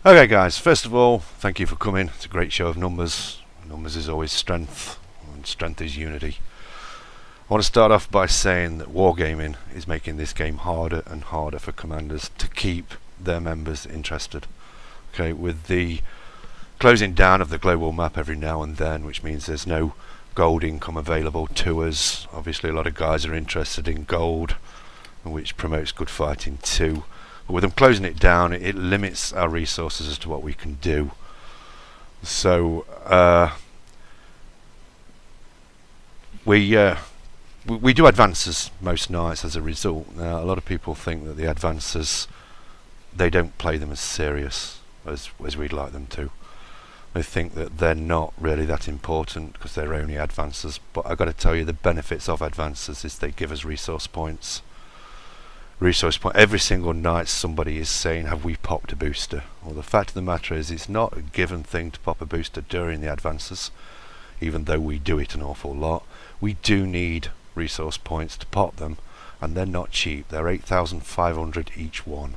Okay guys, first of all, thank you for coming. It's a great show of numbers. Numbers is always strength, and strength is unity. I want to start off by saying that Wargaming is making this game harder and harder for commanders to keep their members interested. Okay, with the closing down of the global map every now and then, which means there's no gold income available to us. Obviously a lot of guys are interested in gold, which promotes good fighting too. But with them closing it down, it limits our resources as to what we can do. So we do advances most nights as a result. Now a lot of people think that the advances, they don't play them as serious as we'd like them to. They think that they're not really that important because they're only advances. But I've got to tell you, the benefits of advances is they give us resource points. Every single night somebody is saying, have we popped a booster? Well, the fact of the matter is it's not a given thing to pop a booster during the advances, even though we do it an awful lot. We do need resource points to pop them, and they're not cheap. They're 8,500 each one.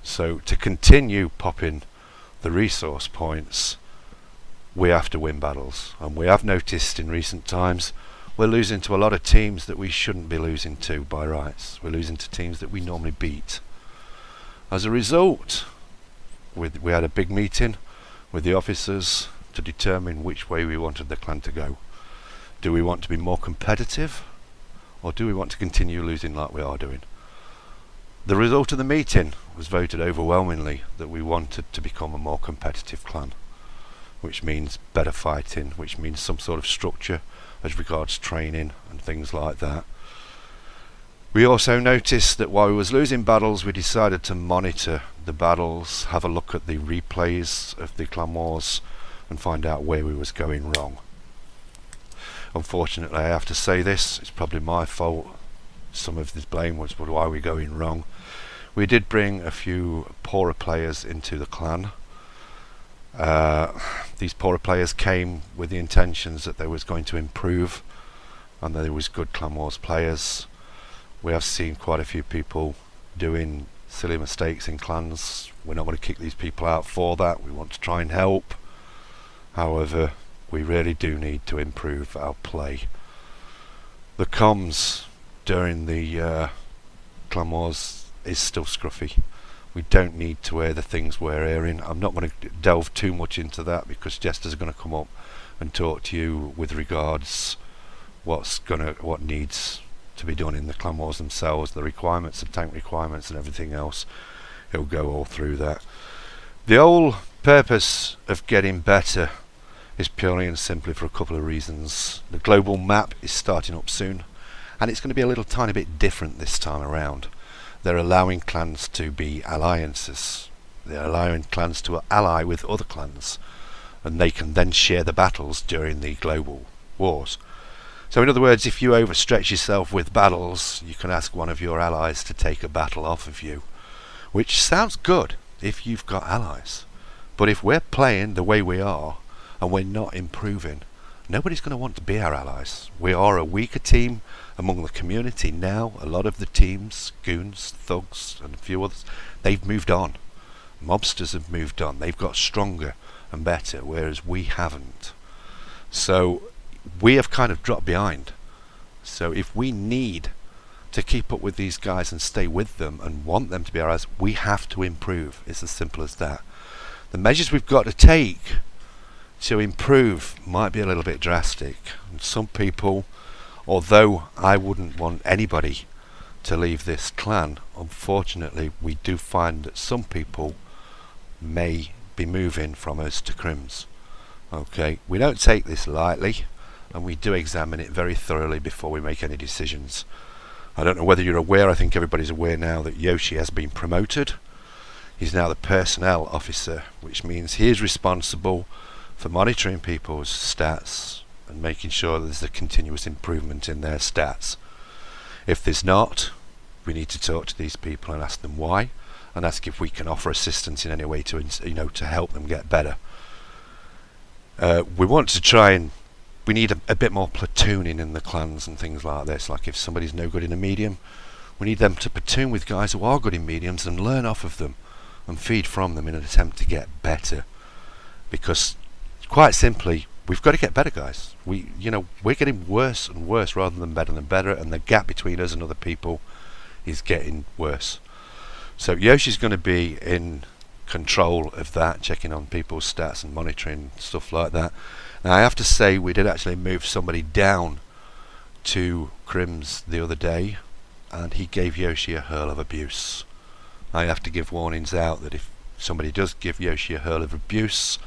So to continue popping the resource points, we have to win battles. And we have noticed in recent times we're losing to a lot of teams that we shouldn't be losing to by rights. We're losing to teams that we normally beat. As a result, we had a big meeting with the officers to determine which way we wanted the clan to go. Do we want to be more competitive, or do we want to continue losing like we are doing? The result of the meeting was voted overwhelmingly that we wanted to become a more competitive clan, which means better fighting, which means some sort of structure as regards training and things like that. We also noticed that while we was losing battles, we decided to monitor the battles, have a look at the replays of the clan wars and find out where we was going wrong. Unfortunately, I have to say this, it's probably my fault. Some of this blame was why we're going wrong. We did bring a few poorer players into the clan. These poorer players came with the intentions that they was going to improve and that there was good Clan Wars players. We have seen quite a few people doing silly mistakes in clans. We're not going to kick these people out for that. We want to try and help. However, we really do need to improve our play. The comms during the Clan Wars is still scruffy. We don't need to air the things we're airing. I'm not going to delve too much into that because Jester's are going to come up and talk to you with regards what needs to be done in the Clan Wars themselves, the requirements, the tank requirements and everything else. He'll go all through that. The whole purpose of getting better is purely and simply for a couple of reasons. The global map is starting up soon, and it's going to be a little tiny bit different this time around. They're allowing clans to be alliances. They're allowing clans to ally with other clans, and they can then share the battles during the global wars. So in other words, if you overstretch yourself with battles, you can ask one of your allies to take a battle off of you, which sounds good if you've got allies. But if we're playing the way we are and we're not improving, nobody's going to want to be our allies. We are a weaker team among the community now. A lot of the teams, goons, thugs and a few others, they've moved on. Mobsters have moved on. They've got stronger and better, whereas we haven't. So we have kind of dropped behind. So if we need to keep up with these guys and stay with them and want them to be our allies, we have to improve. It's as simple as that. The measures we've got to take to improve might be a little bit drastic. And some people, although I wouldn't want anybody to leave this clan, unfortunately we do find that some people may be moving from us to Crims. Okay, we don't take this lightly and we do examine it very thoroughly before we make any decisions. I don't know whether you're aware, I think everybody's aware now that Yoshi has been promoted. He's now the personnel officer, which means he is responsible for monitoring people's stats and making sure that there's a continuous improvement in their stats. If there's not, we need to talk to these people and ask them why, and ask if we can offer assistance in any way to to help them get better. We want to try and we need a bit more platooning in the clans and things like this. Like if somebody's no good in a medium, we need them to platoon with guys who are good in mediums and learn off of them. and feed from them in an attempt to get better. Because, quite simply, we've got to get better, guys. We're getting worse and worse rather than better, and the gap between us and other people is getting worse. So Yoshi's going to be in control of that, checking on people's stats and monitoring stuff like that. Now I have to say, we did actually move somebody down to Crims the other day, and he gave Yoshi a hurl of abuse. I have to give warnings out that if somebody does give Yoshi a hurl of abuse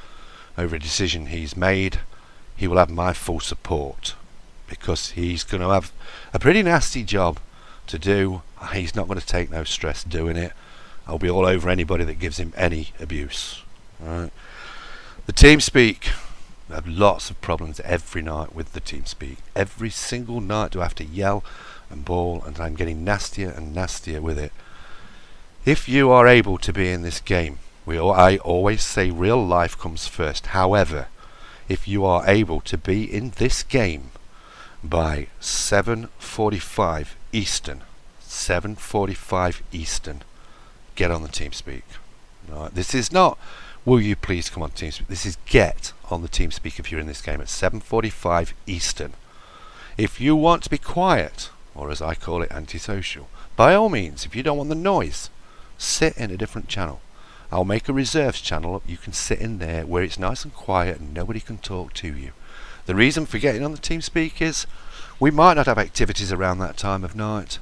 over a decision he's made, he will have my full support, because he's going to have a pretty nasty job to do. He's not going to take no stress doing it. I'll be all over anybody that gives him any abuse. Right. The TeamSpeak, I have lots of problems every night with the TeamSpeak. Every single night do I have to yell and bawl, and I'm getting nastier and nastier with it. If you are able to be in this game, I always say real life comes first. However, if you are able to be in this game by 7:45 Eastern, 7:45 Eastern, get on the TeamSpeak. Right. This is not, will you please come on TeamSpeak? This is get on the TeamSpeak if you're in this game at 7:45 Eastern. If you want to be quiet, or as I call it, antisocial, by all means, if you don't want the noise, sit in a different channel. I'll make a reserves channel up. You can sit in there where it's nice and quiet and nobody can talk to you. The reason for getting on the TeamSpeak is we might not have activities around that time of night,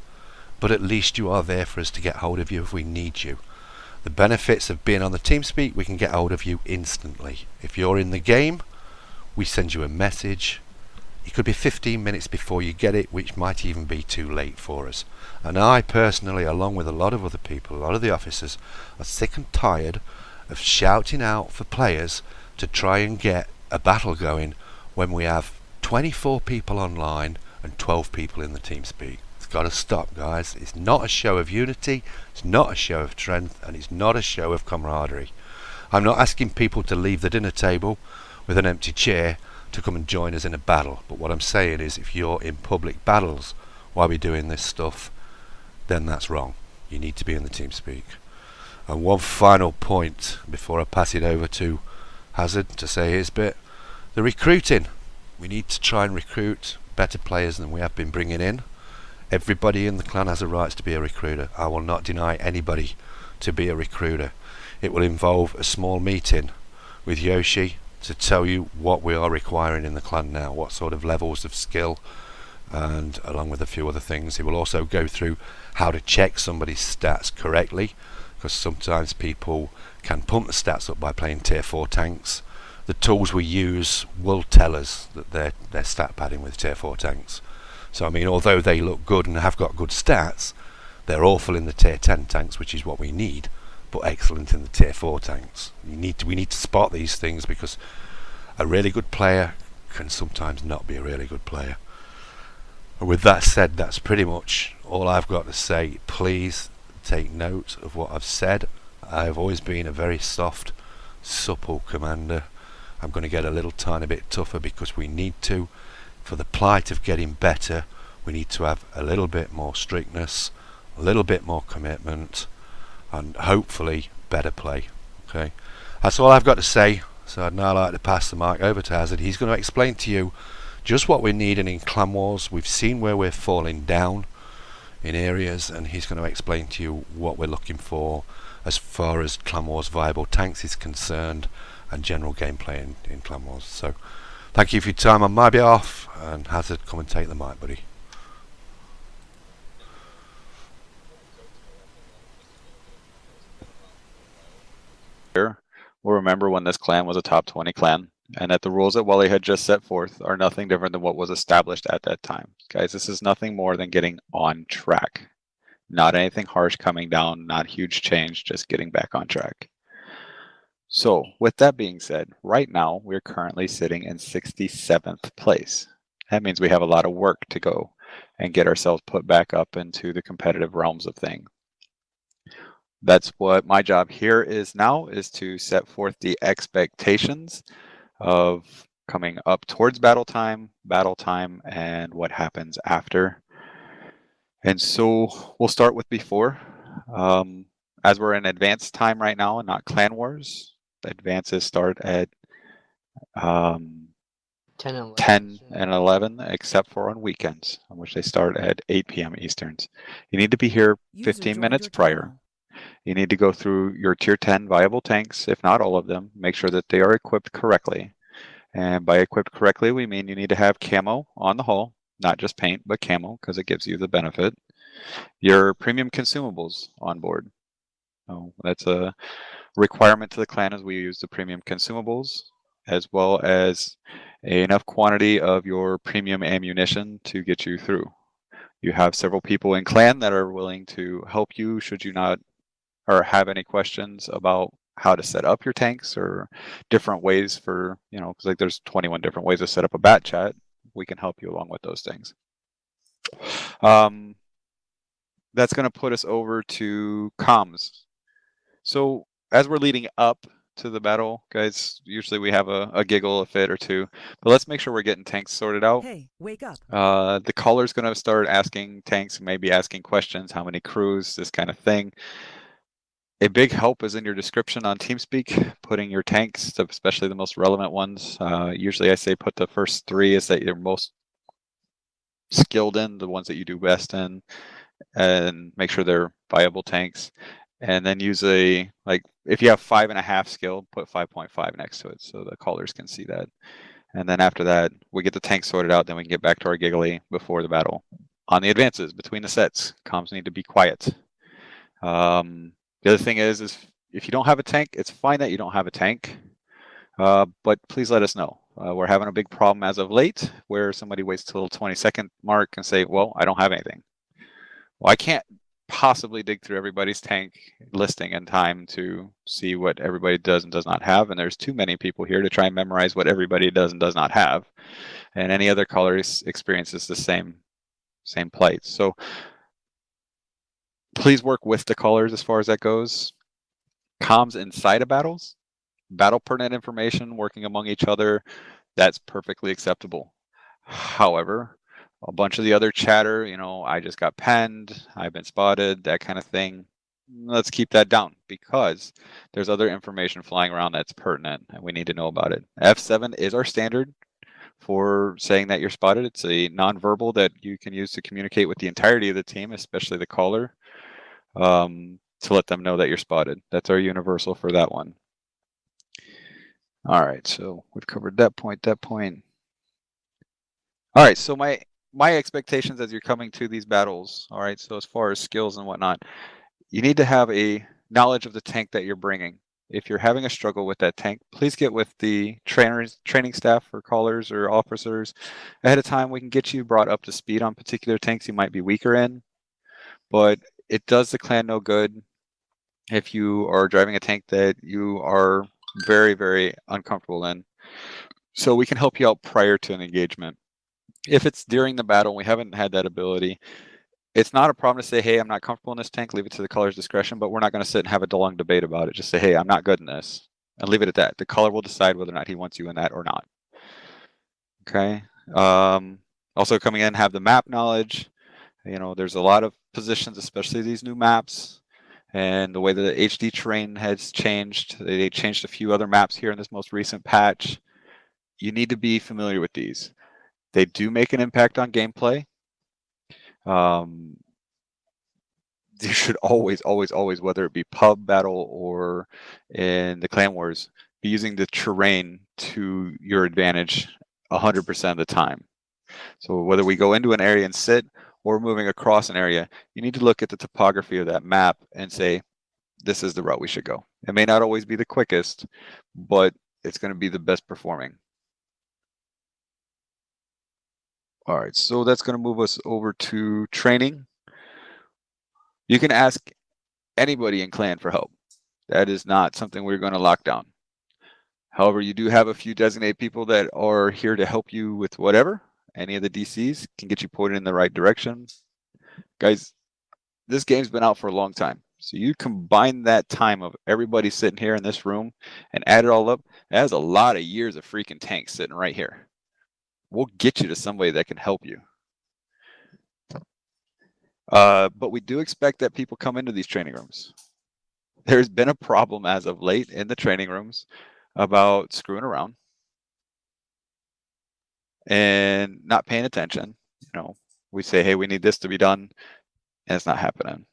but at least you are there for us to get hold of you if we need you. The benefits of being on the TeamSpeak, we can get hold of you instantly. If you're in the game, we send you a message. It could be 15 minutes before you get it, which might even be too late for us. And I personally, along with a lot of other people, a lot of the officers, are sick and tired of shouting out for players to try and get a battle going when we have 24 people online and 12 people in the TeamSpeak. It's got to stop, guys. It's not a show of unity, it's not a show of strength, and it's not a show of camaraderie. I'm not asking people to leave the dinner table with an empty chair to come and join us in a battle, but what I'm saying is, if you're in public battles while we're doing this stuff, then that's wrong. You need to be in the TeamSpeak. And one final point before I pass it over to Hazard to say his bit: the recruiting. We need to try and recruit better players than we have been bringing in. Everybody in the clan has a right to be a recruiter. I will not deny anybody to be a recruiter. It will involve a small meeting with Yoshi to tell you what we are requiring in the clan now, what sort of levels of skill, and along with a few other things. He will also go through how to check somebody's stats correctly, because sometimes people can pump the stats up by playing tier 4 tanks. The tools we use will tell us that they're stat padding with tier 4 tanks. So I mean, although they look good and have got good stats, they're awful in the tier 10 tanks, which is what we need, but excellent in the tier 4 tanks. We need to spot these things, because a really good player can sometimes not be a really good player. And with that said, that's pretty much all I've got to say. Please take note of what I've said. I've always been a very soft, supple commander. I'm going to get a little tiny bit tougher because we need to. For the plight of getting better, we need to have a little bit more strictness, a little bit more commitment, and hopefully better play. Okay, that's all I've got to say. So I'd now like to pass the mic over to Hazard. He's going to explain to you just what we're needing in Clan Wars. We've seen where we're falling down in areas, and he's going to explain to you what we're looking for as far as Clan Wars viable tanks is concerned, and general gameplay in Clan Wars. So thank you for your time on my behalf, and Hazard, come and take the mic, buddy. Will remember when this clan was a top 20 clan, and that the rules that Wally had just set forth are nothing different than what was established at that time. Guys, this is nothing more than getting on track. Not anything harsh coming down, not huge change, just getting back on track. So with that being said, right now we're currently sitting in 67th place. That means we have a lot of work to go and get ourselves put back up into the competitive realms of things. That's what my job here is now, is to set forth the expectations of coming up towards battle time, and what happens after. And so we'll start with before. as we're in advanced time right now and not Clan Wars, the advances start at 10 and 10 and 11, except for on weekends, on which they start at 8 p.m. Easterns. You need to be here 15 minutes prior. You need to go through your tier 10 viable tanks, if not all of them, make sure that they are equipped correctly. And by equipped correctly, we mean you need to have camo on the hull, not just paint, but camo, because it gives you the benefit. Your premium consumables on board. So that's a requirement to the clan, as we use the premium consumables, as well as enough quantity of your premium ammunition to get you through. You have several people in clan that are willing to help you should you not or have any questions about how to set up your tanks or different ways for, because like there's 21 different ways to set up a bat chat. We can help you along with those things. That's going to put us over to comms. So as we're leading up to the battle, guys, usually we have a giggle, a fit or two, but let's make sure we're getting tanks sorted out. Hey, wake up. The caller's going to start asking tanks, maybe asking questions, how many crews, this kind of thing. A big help is in your description on TeamSpeak, putting your tanks, especially the most relevant ones. Usually I say put the first 3 is that you're most skilled in, the ones that you do best in, and make sure they're viable tanks. And then use if you have 5.5 skill, put 5.5 next to it so the callers can see that. And then after that, we get the tanks sorted out, then we can get back to our giggly before the battle. On the advances, between the sets, comms need to be quiet. The other thing is if you don't have a tank, it's fine that you don't have a tank, but please let us know. We're having a big problem as of late where somebody waits till the 20-second mark and say, well, I don't have anything. Well, I can't possibly dig through everybody's tank listing in time to see what everybody does and does not have, and there's too many people here to try and memorize what everybody does and does not have. And any other caller experiences the same plight. So please work with the callers as far as that goes. Comms inside of battles, battle pertinent information, working among each other, that's perfectly acceptable. However, a bunch of the other chatter, I just got penned, I've been spotted, that kind of thing, let's keep that down because there's other information flying around that's pertinent and we need to know about it. F7 is our standard for saying that you're spotted. It's a nonverbal that you can use to communicate with the entirety of the team, especially the caller, to let them know that you're spotted. That's our universal for that one. All right, so we've covered that point. All right, so my expectations as you're coming to these battles, all right, so as far as skills and whatnot, you need to have a knowledge of the tank that you're bringing. If you're having a struggle with that tank, please get with the training staff or callers or officers ahead of time. We can get you brought up to speed on particular tanks you might be weaker in, but it does the clan no good if you are driving a tank that you are very, very uncomfortable in. So we can help you out prior to an engagement. If it's during the battle and we haven't had that ability, it's not a problem to say, hey, I'm not comfortable in this tank, leave it to the caller's discretion, but we're not going to sit and have a long debate about it. Just say, hey, I'm not good in this, and leave it at that. The caller will decide whether or not he wants you in that or not. Okay. Also coming in, have the map knowledge. There's a lot of positions, especially these new maps, and the way that the HD terrain has changed. They changed a few other maps here in this most recent patch. You need to be familiar with these. They do make an impact on gameplay. You should always, whether it be pub battle or in the Clan Wars, be using the terrain to your advantage 100% of the time. So whether we go into an area and sit or moving across an area, you need to look at the topography of that map and say, this is the route we should go. It may not always be the quickest, but it's going to be the best performing. All right, so that's going to move us over to training. You can ask anybody in clan for help. That is not something we're going to lock down. However, you do have a few designated people that are here to help you with whatever. Any of the DCs can get you pointed in the right direction. Guys, this game's been out for a long time. So you combine that time of everybody sitting here in this room and add it all up, that is a lot of years of freaking tanks sitting right here. We'll get you to somebody that can help you. But we do expect that people come into these training rooms. there's been a problem as of late in the training rooms about screwing around and not paying attention. You know, we say, hey, we need this to be done, and it's not happening.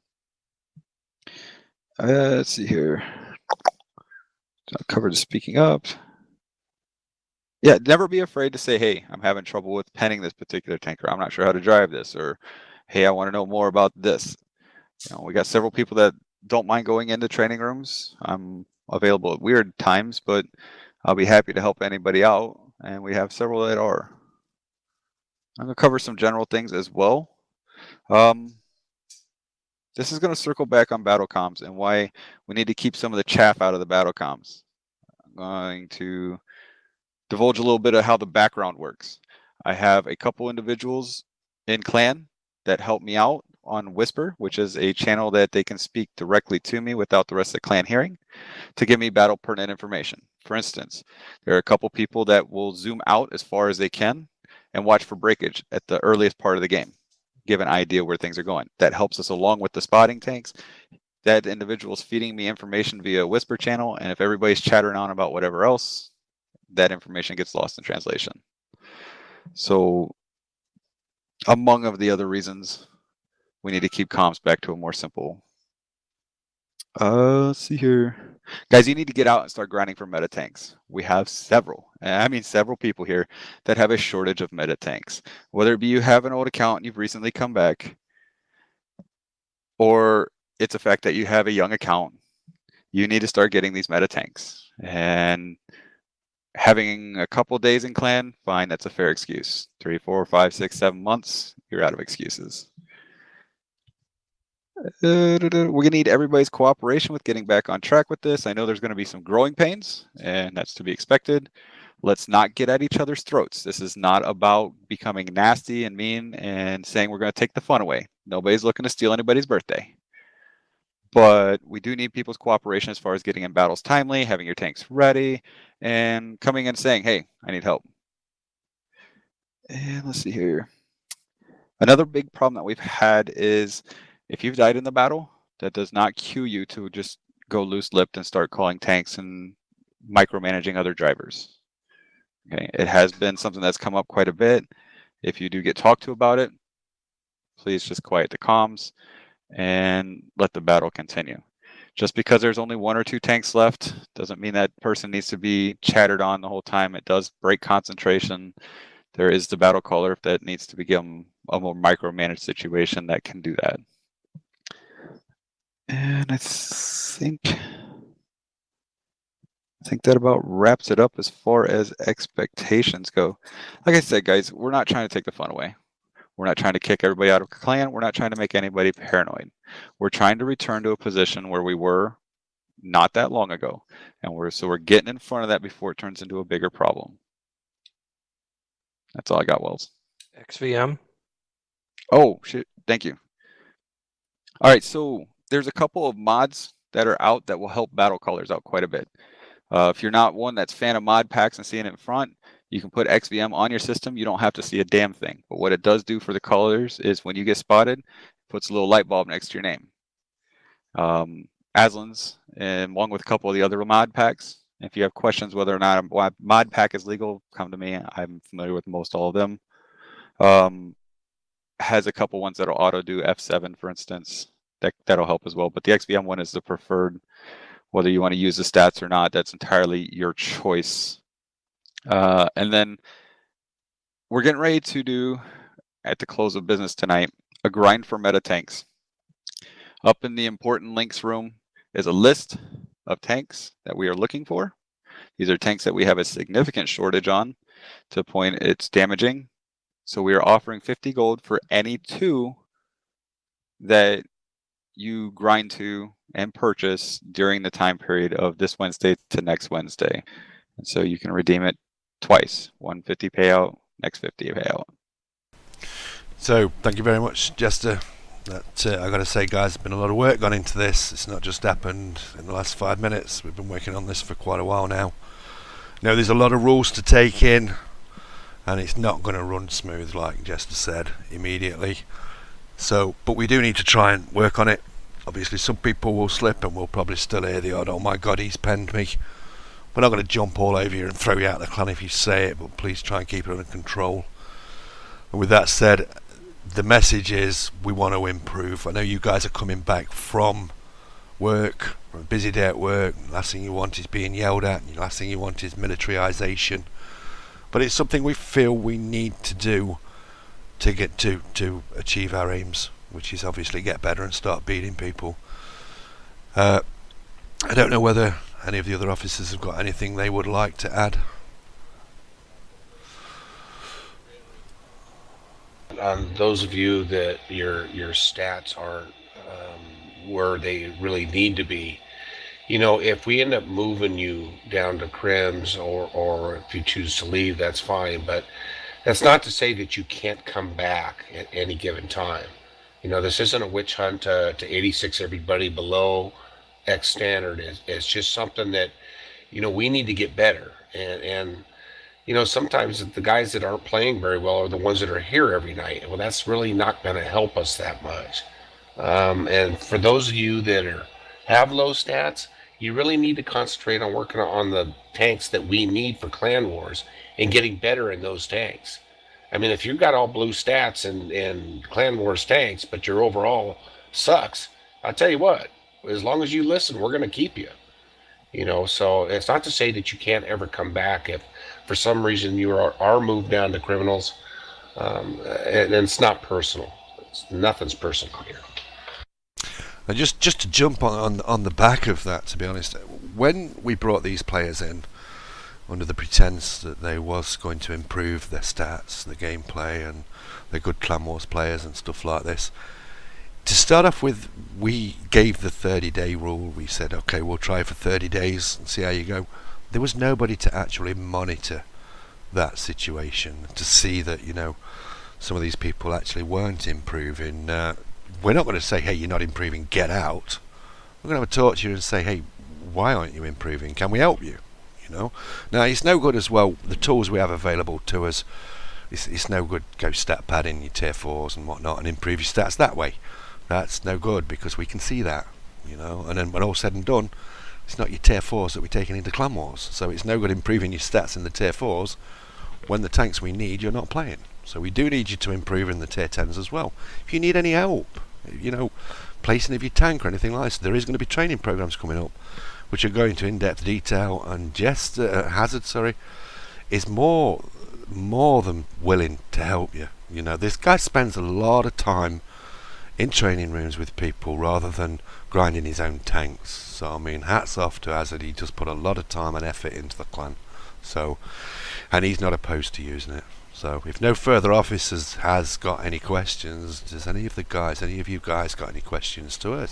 Let's see here. Covered speaking up. Yeah, never be afraid to say, hey, I'm having trouble with penning this particular tanker. I'm not sure how to drive this, or hey, I want to know more about this. You know, we got several people that don't mind going into training rooms. I'm available at weird times, but I'll be happy to help anybody out, and we have several that are. I'm going to cover some general things as well. This is going to circle back on battle comms and why we need to keep some of the chaff out of the battle comms. I'm going to divulge a little bit of how the background works. I have a couple individuals in clan that help me out on Whisper, which is a channel that they can speak directly to me without the rest of the clan hearing, to give me battle pertinent information. For instance, there are a couple people that will zoom out as far as they can and watch for breakage at the earliest part of the game, give an idea where things are going. That helps us along with the spotting tanks. That individual is feeding me information via Whisper channel, and if everybody's chattering on about whatever else, that information gets lost in translation. So among of the other reasons, we need to keep comms back to a more simple. Let's see here. Guys, you need to get out and start grinding for meta tanks. We have several, and I mean several people here that have a shortage of meta tanks. Whether it be you have an old account and you've recently come back, or it's a fact that you have a young account, you need to start getting these meta tanks. And having a couple days in clan, fine, that's a fair excuse. 3, 4, 5, 6, 7 months, you're out of excuses. We're gonna need everybody's cooperation with getting back on track with this. I know there's gonna be some growing pains, and that's to be expected. Let's not get at each other's throats. This is not about becoming nasty and mean and saying we're gonna take the fun away. Nobody's looking to steal anybody's birthday. But we do need people's cooperation as far as getting in battles timely, having your tanks ready, and coming in saying, hey, I need help. And let's see here. Another big problem that we've had is if you've died in the battle, that does not cue you to just go loose-lipped and start calling tanks and micromanaging other drivers. Okay, it has been something that's come up quite a bit. If you do get talked to about it, please just quiet the comms and let the battle continue. Just because there's only 1 or 2 tanks left doesn't mean that person needs to be chattered on the whole time. It does break concentration. There is the battle caller if that needs to become a more micromanaged situation that can do that. And I think that about wraps it up as far as expectations go. Like I said, guys, we're not trying to take the fun away. We're not trying to kick everybody out of clan. We're not trying to make anybody paranoid. We're trying to return to a position where we were not that long ago. And we're getting in front of that before it turns into a bigger problem. That's all I got, Wells. XVM. Oh, shit. Thank you. All right, so there's a couple of mods that are out that will help battle callers out quite a bit. If you're not one that's fan of mod packs and seeing it in front, you can put XVM on your system. You don't have to see a damn thing. But what it does do for the callers is when you get spotted, it puts a little light bulb next to your name. Aslan's, and along with a couple of the other mod packs. If you have questions whether or not a mod pack is legal, come to me. I'm familiar with most all of them. Has a couple ones that'll auto do F7, for instance. That'll help as well. But the XVM one is the preferred. Whether you want to use the stats or not, that's entirely your choice. And then we're getting ready to do, at the close of business tonight, a grind for meta tanks. Up in the important links room is a list of tanks that we are looking for. These are tanks that we have a significant shortage on to the point it's damaging. So we are offering 50 gold for any 2 that you grind to and purchase during the time period of this Wednesday to next Wednesday. And so you can redeem it twice, 150 payout, next 50 payout. So thank you very much, Jester. I got to say, guys, there's been a lot of work gone into this. It's not just happened in the last 5 minutes. We've been working on this for quite a while now. There's a lot of rules to take in, and it's not going to run smooth, like Jester said, immediately. So, but we do need to try and work on it. Obviously some people will slip and we'll probably still hear the odd, oh my god, he's penned me. We're not going to jump all over you and throw you out of the clan if you say it, but please try and keep it under control. And with that said, the message is we want to improve. I know you guys are coming back from work, from a busy day at work. Last thing you want is being yelled at, and the last thing you want is militarization. But it's something we feel we need to do to get to achieve our aims, which is obviously get better and start beating people. I don't know whether any of the other officers have got anything they would like to add. Those of you that your stats aren't where they really need to be, you know, if we end up moving you down to crims, or if you choose to leave, that's fine, but that's not to say that you can't come back at any given time. You know, this isn't a witch hunt to 86 everybody below X standard. It's just something that, you know, we need to get better. And you know, sometimes the guys that aren't playing very well are the ones that are here every night. Well, that's really not going to help us that much. And for those of you that have low stats, you really need to concentrate on working on the tanks that we need for Clan Wars and getting better in those tanks. I mean, if you've got all blue stats and Clan Wars tanks, but your overall sucks, I'll tell you what, as long as you listen, we're going to keep you. You know, so it's not to say that you can't ever come back if for some reason you are moved down to criminals. And it's not personal. Nothing's personal here. And just to jump on the back of that, to be honest, when we brought these players in under the pretense that they was going to improve their stats, the gameplay, and they're good Clan Wars players and stuff like this, to start off with, we gave the 30-day rule. We said, okay, we'll try for 30 days and see how you go. There was nobody to actually monitor that situation, to see that, you know, some of these people actually weren't improving. We're not going to say, hey, you're not improving, get out. We're going to have a talk to you and say, hey, why aren't you improving? Can we help you? You know. Now, it's no good as well, the tools we have available to us, it's no good go stat padding your tier 4s and whatnot and improve your stats that way. That's no good, because we can see that, you know. And then when all said and done, it's not your tier 4s that we're taking into Clan Wars. So it's no good improving your stats in the tier 4s when the tanks we need you're not playing. So we do need you to improve in the tier 10s as well. If you need any help, you know, placing of your tank or anything like this, there is going to be training programs coming up which are going to in-depth detail, and Hazard is more than willing to help you. You know, this guy spends a lot of time in training rooms with people rather than grinding his own tanks. So I mean, hats off to Hazard. He just put a lot of time and effort into the clan. So, and he's not opposed to using it. So if no further officers has got any questions, does any of you guys got any questions to us?